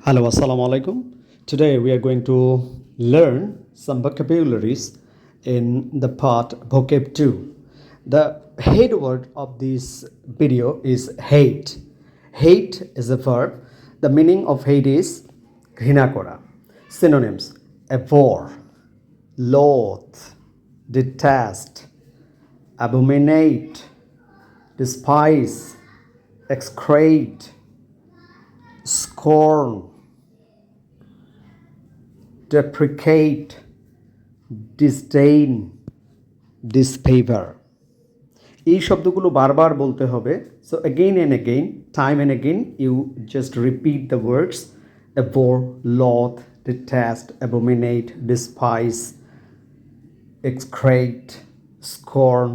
Hello, assalamu alaikum. Today we are going to learn some vocabularies in the part vocab 2. The head word of this video is hate. Hate is a verb. The meaning of hate is ঘৃণা করা. Synonyms: abhor, loathe, detest, abominate, despise, execrate, scorn, deprecate, disdain, disfavor. এই শব্দগুলো বারবার বলতে হবে. So again and again, time and again, you just repeat the words: abhor, loathe, detest, abominate, despise, execrate, scorn,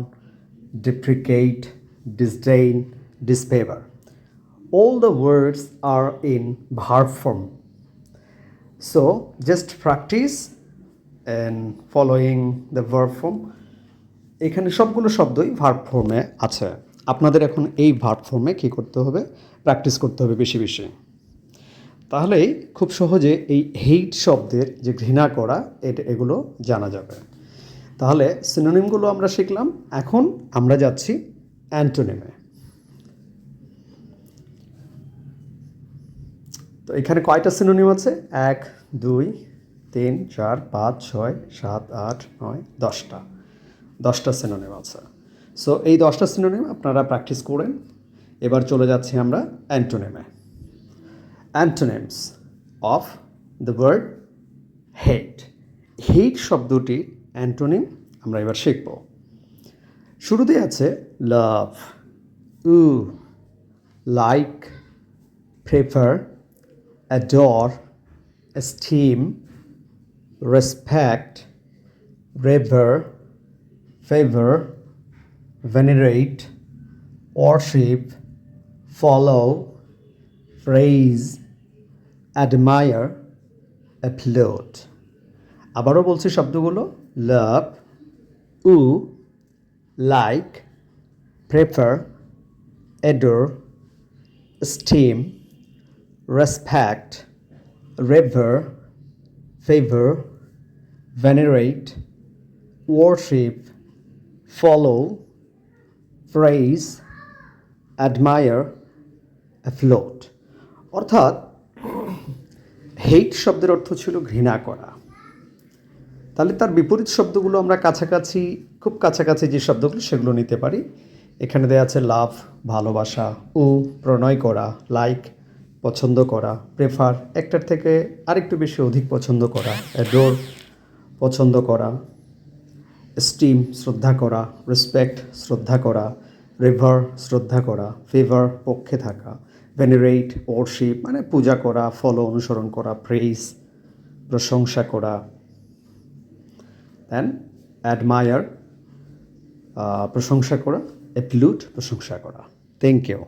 deprecate, disdain, disfavor. All the words are in verb form. So just practice and following the verb form. এখানে সবগুলো শব্দই verb ফর্মে আছে. আপনাদের এখন এই verb ফর্মে কী করতে হবে? প্র্যাকটিস করতে হবে বেশি বেশি. তাহলেই খুব সহজে এই হেইট শব্দের যে ঘৃণা করা এগুলো জানা যাবে. তাহলে সিনোনিমগুলো আমরা শিখলাম. এখন আমরা যাচ্ছি অ্যান্টোনিমে. তো এখানে কয়টা সিনোনিম আছে? 1, 2, 3, 4, 5, 6, 7, 8, 9, 10টা সিনোনিম আছে. সো এই 10টা সিনোনিম আপনারা প্র্যাকটিস করেন. এবার চলে যাচ্ছি আমরা অ্যান্টোনিমে. Antonyms of the word hate. Hate শব্দটি অ্যান্টোনিম আমরা এবার শিখব. শুরুতেই আছে love, like, prefer, adore, esteem, respect, revere, favor, venerate, worship, follow, praise, admire, applaud. আবারও বলছি শব্দগুলো: love, like, prefer, adore, esteem, respect, revere, favor, venerate, worship, follow, praise, admire, applaud. অর্থাৎ হেট শব্দের অর্থ ছিল ঘৃণা করা. তাহলে তার বিপরীত শব্দগুলো আমরা খুব কাছাকাছি যে শব্দগুলো সেগুলো নিতে পারি. এখানে দেওয়া আছে লাভ, ভালোবাসা, প্রণয় করা, লাইক, পছন্দ করা, প্রেফার, একটার থেকে আরেকটু বেশি অধিক পছন্দ করা, অ্যাডোর, পছন্দ করা, এস্টিম, শ্রদ্ধা করা, রেসপেক্ট, শ্রদ্ধা করা, রেভার, শ্রদ্ধা করা, ফেভার, পক্ষে থাকা, ভেনারেট, ওয়ারশিপ মানে পূজা করা, ফলো, অনুসরণ করা, প্রেইজ, প্রশংসা করা, দেন অ্যাডমায়ার, প্রশংসা করা, অ্যাপ্লুড, প্রশংসা করা. Thank you.